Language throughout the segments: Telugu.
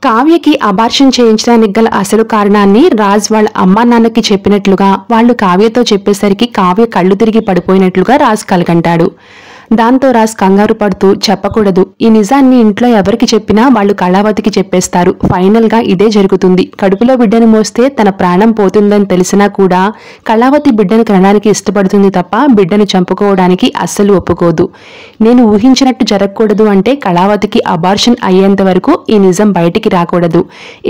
కావ్యకి అబార్షన్ చేయించడానికి గల అసలు కారణాన్ని రాజ్ వాళ్ళ అమ్మా నాన్నకి చెప్పినట్లుగా వాళ్ళు కావ్యతో చెప్పేసరికి కావ్య కళ్ళు తిరిగి పడిపోయినట్లుగా రాజ్ కలగంటాడు. దాంతో రాజ్ కంగారు పడుతూ చెప్పకూడదు, ఈ నిజాన్ని ఇంట్లో ఎవరికి చెప్పినా వాళ్ళు కళావతికి చెప్పేస్తారు. ఫైనల్ గా ఇదే జరుగుతుంది. కడుపులో బిడ్డను మోస్తే తన ప్రాణం పోతుందని తెలిసినా కూడా కళావతి బిడ్డను కనడానికి ఇష్టపడుతుంది తప్ప బిడ్డను చంపుకోవడానికి అస్సలు ఒప్పుకోదు. నేను ఊహించినట్టు జరగకూడదు అంటే కళావతికి అబార్షన్ అయ్యేంత వరకు ఈ నిజం బయటికి రాకూడదు.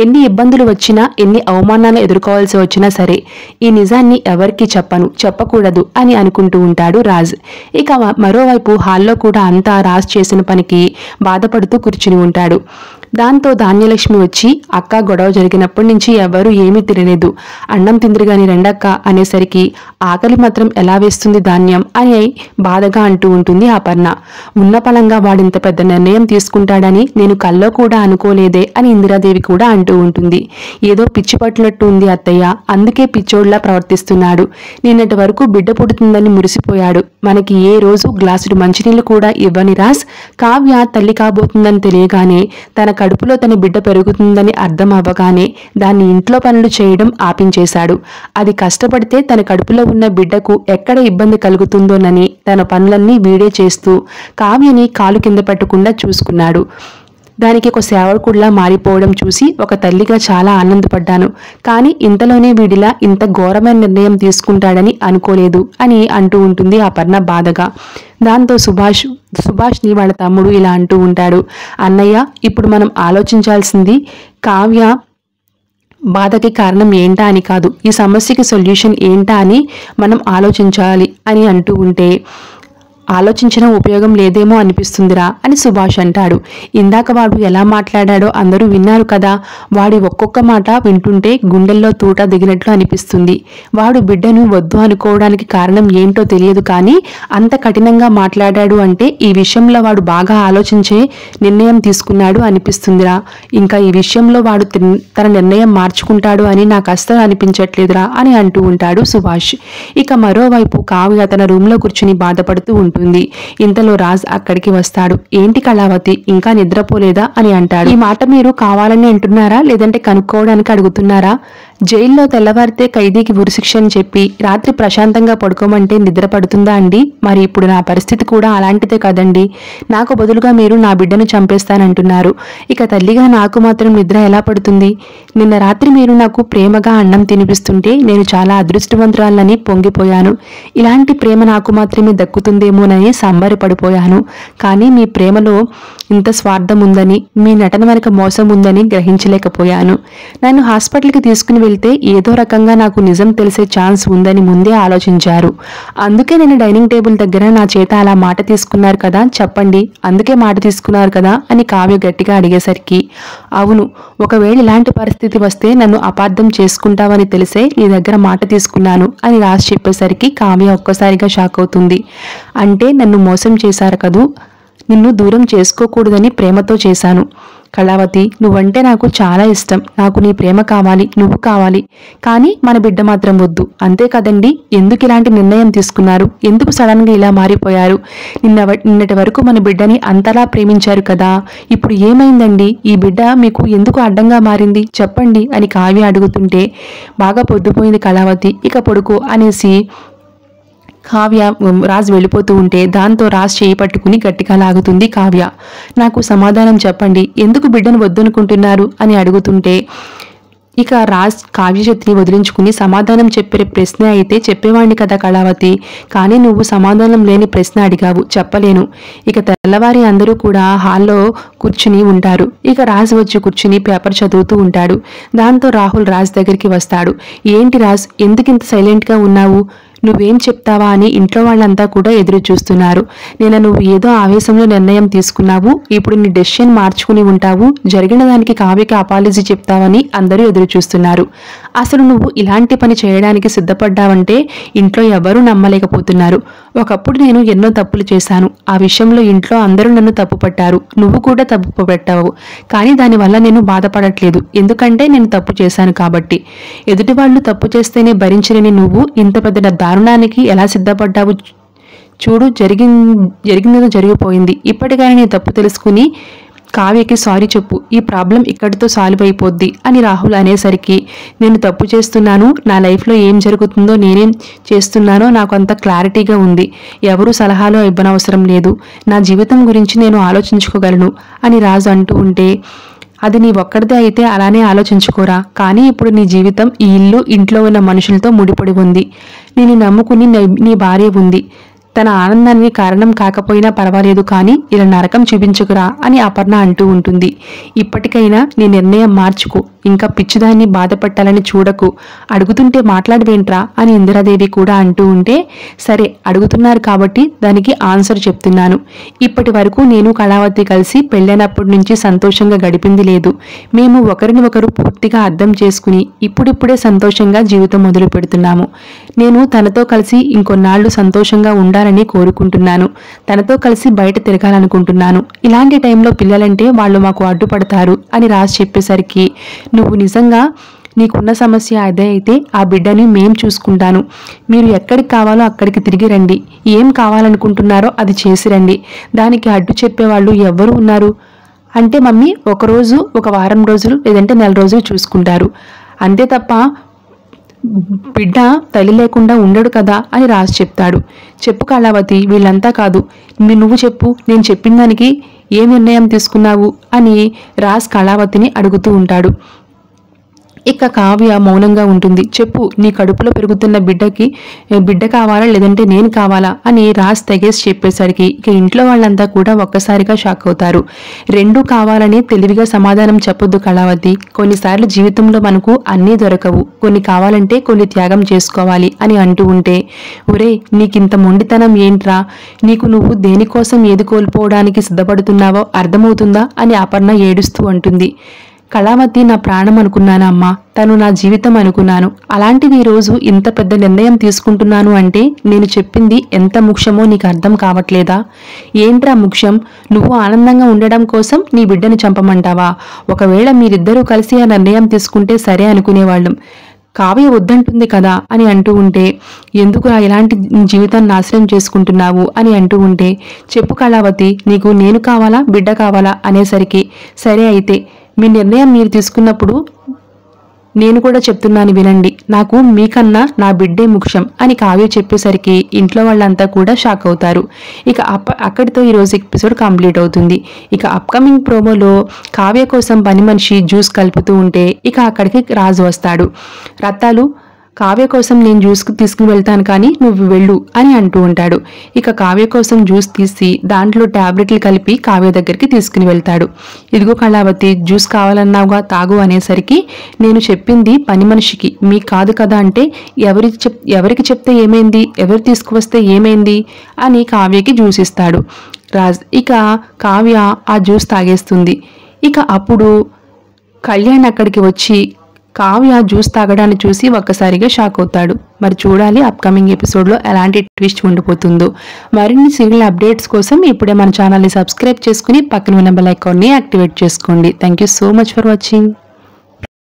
ఎన్ని ఇబ్బందులు వచ్చినా ఎన్ని అవమానాలు ఎదుర్కోవాల్సి వచ్చినా సరే ఈ నిజాన్ని ఎవరికి చెప్పకూడదు అని అనుకుంటూ ఉంటాడు రాజ్. ఇక మరోవైపు హాల్లో కూడా అంతా రాజ్ చేసిన పనికి బాధపడుతూ కూర్చుని ఉంటాడు. దాంతో ధాన్యలక్ష్మి వచ్చి అక్క గొడవ జరిగినప్పటి నుంచి ఎవరూ ఏమీ తినలేదు, అన్నం తిందిరుగాని రెండక్క అనేసరికి ఆకలి మాత్రం ఎలా వేస్తుంది ధాన్యం అని బాధగా అంటూ ఉంటుంది అపర్ణ. ఉన్న పలంగా వాడింత పెద్ద నిర్ణయం తీసుకుంటాడని నేను కల్లో కూడా అనుకోలేదే అని ఇందిరాదేవి కూడా అంటూ ఉంటుంది. ఏదో పిచ్చి పట్టినట్టు ఉంది అత్తయ్య, అందుకే పిచ్చోడ్లా ప్రవర్తిస్తున్నాడు. నిన్నటి వరకు బిడ్డ పుడుతుందని మురిసిపోయాడు. మనకి ఏ రోజు గ్లాసుడు మంచినీళ్లు కూడా ఇవ్వని రాజ్ కావ్య తల్లి కాబోతుందని తెలియగానే తన కడుపులో తన బిడ్డ పెరుగుతుందని అర్థం అవ్వగానే దాన్ని ఇంట్లో పనులు చేయడం ఆపించేశాడు. అది కష్టపడితే తన కడుపులో ఉన్న బిడ్డకు ఎక్కడ ఇబ్బంది కలుగుతుందోనని తన పనులన్నీ వీడే చేస్తూ కావ్యని కాలు కింద పెట్టకుండా చూసుకున్నాడు. దానికి ఒక సేవకుడిలా మారిపోవడం చూసి ఒక తల్లిగా చాలా ఆనందపడ్డాను. కానీ ఇంతలోనే వీడిలా ఇంత ఘోరమైన నిర్ణయం తీసుకుంటాడని అనుకోలేదు అని అంటూ ఉంటుంది అపర్ణ బాధగా. దాంతో సుభాష్ని వాళ్ళ తమ్ముడు ఇలా అంటూ ఉంటాడు, అన్నయ్య ఇప్పుడు మనం ఆలోచించాల్సింది కావ్య బాధకి కారణం ఏంటా అని కాదు, ఈ సమస్యకి సొల్యూషన్ ఏంటా అని మనం ఆలోచించాలి అని అంటూ ఉంటే ఆలోచించిన ఉపయోగం లేదేమో అనిపిస్తుందిరా అని సుభాష్ అంటాడు. ఇందాక వాడు ఎలా మాట్లాడాడో అందరూ విన్నారు కదా, వాడి ఒక్కొక్క మాట వింటుంటే గుండెల్లో తూట దిగినట్లు అనిపిస్తుంది. వాడు బిడ్డను వద్దు అనుకోవడానికి కారణం ఏంటో తెలియదు, కానీ అంత కఠినంగా మాట్లాడాడు అంటే ఈ విషయంలో వాడు బాగా ఆలోచించే నిర్ణయం తీసుకున్నాడు అనిపిస్తుందిరా. ఇంకా ఈ విషయంలో వాడు తన నిర్ణయం మార్చుకుంటాడు అని నాకు అస్సలు అనిపించట్లేదురా అని అంటూ ఉంటాడు సుభాష్. ఇక మరోవైపు కావ్య తన రూమ్లో కూర్చుని బాధపడుతూ ఉంటుంది. ఇంతలో రాజ్ అక్కడికి వస్తాడు. ఏంటి కళావతి ఇంకా నిద్రపోలేదా అని అంటాడు. ఈ మాట మీరు కావాలని అంటున్నారా లేదంటే కనుక్కోవడానికి అడుగుతున్నారా? జైల్లో తెల్లవారితే ఖైదీకి ఉరిశిక్ష అని చెప్పి రాత్రి ప్రశాంతంగా పడుకోమంటే నిద్ర పడుతుందా అండి? మరి ఇప్పుడు నా పరిస్థితి కూడా అలాంటిదే కదండి. నాకు బదులుగా మీరు నా బిడ్డను చంపేస్తానంటున్నారు. ఇక తల్లిగా నాకు మాత్రం నిద్ర ఎలా పడుతుంది? నిన్న రాత్రి మీరు నాకు ప్రేమగా అన్నం తినిపిస్తుంటే నేను చాలా అదృష్టవంతురాలని పొంగిపోయాను. ఇలాంటి ప్రేమ నాకు మాత్రమే దక్కుతుందేమోనని సంబరపడిపోయాను. కానీ మీ ప్రేమలో ఇంత స్వార్థం ఉందని, మీ నటన వెనక మోసం ఉందని గ్రహించలేకపోయాను. నన్ను హాస్పిటల్కి తీసుకుని వెళ్తే ఏదో రకంగా నాకు నిజం తెలిసే ఛాన్స్ ఉందని ముందే ఆలోచించారు. అందుకే నేను డైనింగ్ టేబుల్ దగ్గర నా చేత అలా మాట తీసుకున్నారు కదా, చెప్పండి అందుకే మాట తీసుకున్నారు కదా అని కావ్య గట్టిగా అడిగేసరికి, అవును, ఒకవేళ ఇలాంటి పరిస్థితి వస్తే నన్ను అపార్థం చేసుకుంటావని తెలిసే నీ దగ్గర మాట తీసుకున్నాను అని రాసి చెప్పేసరికి కావ్య ఒక్కసారిగా షాక్ అవుతుంది. అంటే నన్ను మోసం చేశారు కదూ, నిన్ను దూరం చేసుకోకూడదని ప్రేమతో చేశాను. కళావతి, నువ్వంటే నాకు చాలా ఇష్టం. నాకు నీ ప్రేమ కావాలి, నువ్వు కావాలి. కానీ మన బిడ్డ మాత్రం వద్దు. అంతే కదండి. ఎందుకు ఇలాంటి నిర్ణయం తీసుకున్నారు? ఎందుకు సడన్ గా ఇలా మారిపోయారు? నిన్నటి వరకు మన బిడ్డని అంతలా ప్రేమించారు కదా, ఇప్పుడు ఏమైందండి? ఈ బిడ్డ మీకు ఎందుకు అడ్డంగా మారింది చెప్పండి అని కావ్య అడుగుతుంటే, బాగా పొద్దుపోయింది కళావతి, ఇక పడుకో అనేసి కావ్య రాజ్ వెళ్ళిపోతూ ఉంటే దాంతో రాజ్ చేయి పట్టుకుని గట్టిగా లాగుతుంది కావ్య. నాకు సమాధానం చెప్పండి, ఎందుకు బిడ్డను వద్దనుకుంటున్నారు అని అడుగుతుంటే ఇక రాజ్ కావ్య చేతిని వదిలించుకుని, సమాధానం చెప్పే ప్రశ్న అయితే చెప్పేవాణ్ణి కదా కళావతి, కానీ నువ్వు సమాధానం లేని ప్రశ్న అడిగావు, చెప్పలేను. ఇక తెల్లవారి అందరూ కూడా హాల్లో కూర్చుని ఉంటారు. ఇక రాజ్ వచ్చి కూర్చుని పేపర్ చదువుతూ ఉంటాడు. దాంతో రాహుల్ రాజ్ దగ్గరికి వస్తాడు. ఏంటి రాజ్, ఎందుకింత సైలెంట్గా ఉన్నావు? నువ్వేం చెప్తావా అని ఇంట్లో వాళ్ళంతా కూడా ఎదురు చూస్తున్నారు. నువ్వు ఏదో ఆవేశంలో నిర్ణయం తీసుకున్నావు, ఇప్పుడు నీ డెసిషన్ మార్చుకుని ఉంటావు, జరిగిన దానికి కావ్యకి అపాలజీ చెప్తావని అందరూ ఎదురు చూస్తున్నారు. అసలు నువ్వు ఇలాంటి పని చేయడానికి సిద్ధపడ్డావంటే ఇంట్లో ఎవరూ నమ్మలేకపోతున్నారు. ఒకప్పుడు నేను ఎన్నో తప్పులు చేశాను, ఆ విషయంలో ఇంట్లో అందరూ నన్ను తప్పు పట్టారు, నువ్వు కూడా తప్పు పెట్టావు. కానీ దానివల్ల నేను బాధపడట్లేదు, ఎందుకంటే నేను తప్పు చేశాను కాబట్టి. ఎదుటి వాళ్ళు తప్పు చేస్తేనే భరించలేని నువ్వు ఇంత పెద్ద దారుణానికి ఎలా సిద్ధపడ్డావు? చూడు, జరిగిందేదో జరిగిపోయింది. ఇప్పటికైనా నీ తప్పు తెలుసుకుని కావ్యకి సారీ చెప్పు, ఈ ప్రాబ్లం ఇక్కడితో సాల్వ్ అయిపోద్ది అని రాహుల్ అనేసరికి నేను తప్పు చేస్తున్నాను, నా లైఫ్లో ఏం జరుగుతుందో నేనేం చేస్తున్నానో నాకు అంత క్లారిటీగా ఉంది, ఎవరు సలహాలు ఇవ్వనవసరం లేదు, నా జీవితం గురించి నేను ఆలోచించుకోగలను అని రాజు అంటూ ఉంటే, అది నీ ఒక్కడిదే అయితే అలానే ఆలోచించుకోరా, కానీ ఇప్పుడు నీ జీవితం ఈ ఇల్లు ఇంట్లో ఉన్న మనుషులతో ముడిపడి ఉంది, నేను నమ్ముకుని నీ భార్య ఉంది, తన ఆనందానికి కారణం కాకపోయినా పర్వాలేదు, కానీ ఇలా నరకం చూపించుకురా అని అపర్ణ అంటూ ఉంటుంది. ఇప్పటికైనా నీ నిర్ణయం మార్చుకో, ఇంకా పిచ్చిదాన్ని బాధపట్టాలని చూడకు, అడుగుతుంటే మాట్లాడవేంట్రా అని ఇందిరాదేవి కూడా అంటూ ఉంటే, సరే అడుగుతున్నారు కాబట్టి దానికి ఆన్సర్ చెప్తున్నాను. ఇప్పటి వరకు నేను కళావతి కలిసి పెళ్ళైనప్పటి నుంచి సంతోషంగా గడిపింది లేదు. మేము ఒకరిని ఒకరు పూర్తిగా అర్థం చేసుకుని ఇప్పుడిప్పుడే సంతోషంగా జీవితం మొదలు పెడుతున్నాము. నేను తనతో కలిసి ఇంకొన్నాళ్లు సంతోషంగా ఉండాలని కోరుకుంటున్నాను, తనతో కలిసి బయట తిరగాలనుకుంటున్నాను. ఇలాంటి టైంలో పిల్లలంటే వాళ్ళు మాకు అడ్డుపడతారు అని రాజు చెప్పేసరికి, నువ్వు నిజంగా నీకున్న సమస్య అదే అయితే ఆ బిడ్డని మేం చూసుకుంటాను, మీరు ఎక్కడికి కావాలో అక్కడికి తిరిగి రండి, ఏం కావాలనుకుంటున్నారో అది చేసి రండి, దానికి అడ్డు చెప్పేవాళ్ళు ఎవ్వరు ఉన్నారు అంటే మమ్మీ ఒకరోజు, ఒక వారం రోజులు, లేదంటే నెల రోజులు చూసుకుంటారు అంతే తప్ప బిడ్డ తల్లి లేకుండా ఉండడు కదా అని రాజు చెప్తాడు. చెప్పు కళావతి, వీళ్ళంతా కాదు, నువ్వు చెప్పు, నేను చెప్పిన దానికి ఏ నిర్ణయం తీసుకున్నావు అని రాజ్ కళావతిని అడుగుతూ ఉంటాడు. ఇక కావ్య మౌనంగా ఉంటుంది. చెప్పు, నీ కడుపులో పెరుగుతున్న బిడ్డ కావాలా లేదంటే నేను కావాలా అని రాజ్ తెగేసి చెప్పేసరికి ఇక ఇంట్లో వాళ్ళంతా కూడా ఒక్కసారిగా షాక్ అవుతారు. రెండూ కావాలని తెలివిగా సమాధానం చెప్పొద్దు కళావతి, కొన్నిసార్లు జీవితంలో మనకు అన్నీ దొరకవు, కొన్ని కావాలంటే కొన్ని త్యాగం చేసుకోవాలి అని అంటూ ఉంటే, ఒరే నీకింత మొండితనం ఏంట్రా, నీకు నువ్వు దేనికోసం ఏది కోల్పోవడానికి సిద్ధపడుతున్నావో అర్థమవుతుందా అని అపర్ణ ఏడుస్తూ అంటుంది. కళావతి నా ప్రాణం అనుకున్నాను అమ్మా, తను నా జీవితం అనుకున్నాను, అలాంటిది ఈరోజు ఇంత పెద్ద నిర్ణయం తీసుకుంటున్నాను అంటే నేను చెప్పింది ఎంత ముఖ్యమో నీకు అర్థం కావట్లేదా? ఏంట్రా ముఖ్యం? నువ్వు ఆనందంగా ఉండడం కోసం నీ బిడ్డను చంపమంటావా? ఒకవేళ మీరిద్దరూ కలిసి ఆ నిర్ణయం తీసుకుంటే సరే అనుకునేవాళ్ళం, కావ్య వద్దంటుంది కదా అని అంటూ ఉంటే, ఎందుకు ఇలాంటి జీవితాన్ని నాశనం చేసుకుంటున్నావు అని అంటూ ఉంటే, చెప్పు కళావతి, నీకు నేను కావాలా బిడ్డ కావాలా అనేసరికి, సరే అయితే మీ నిర్ణయం మీరు తీసుకున్నప్పుడు నేను కూడా చెప్తున్నాను వినండి, నాకు మీకన్నా నా బిడ్డే ముఖ్యం అని కావ్య చెప్పేసరికి ఇంట్లో వాళ్ళంతా కూడా షాక్ అవుతారు. ఇక అక్కడితో ఈరోజు ఎపిసోడ్ కంప్లీట్ అవుతుంది. ఇక అప్కమింగ్ ప్రోమోలో కావ్య కోసం పని మనిషి జ్యూస్ కలుపుతూ ఉంటే ఇక అక్కడికి రాజు వస్తాడు. రత్తాలు, కావ్య కోసం నేను జ్యూస్ తీసుకుని వెళ్తాను కానీ నువ్వు వెళ్ళు అని అంటూ ఉంటాడు. ఇక కావ్య కోసం జ్యూస్ తీసి దాంట్లో టాబ్లెట్లు కలిపి కావ్య దగ్గరికి తీసుకుని వెళ్తాడు. ఇదిగో కళావతి, జ్యూస్ కావాలన్నావుగా, తాగు అనేసరికి, నేను చెప్పింది పని మనిషికి, మీకు కాదు కదా అంటే, ఎవరికి చెప్తే ఏమైంది, ఎవరు తీసుకువస్తే ఏమైంది అని కావ్యకి జ్యూస్ ఇస్తాడు రాజ్. ఇక కావ్య ఆ జ్యూస్ తాగేస్తుంది. ఇక అప్పుడు కళ్యాణ్ అక్కడికి వచ్చి కావ్య జ్యూస్ తాగడాన్ని చూసి ఒక్కసారిగా షాక్ అవుతాడు. మరి చూడాలి అప్కమింగ్ ఎపిసోడ్లో ఎలాంటి ట్విస్ట్ ఉండిపోతుందో. మరిన్ని సీరియల్ అప్డేట్స్ కోసం ఇప్పుడే మన ఛానల్ని సబ్స్క్రైబ్ చేసుకుని పక్కన ఉన్న బెల్ ఐకాన్ని యాక్టివేట్ చేసుకోండి. Thank you so much for watching.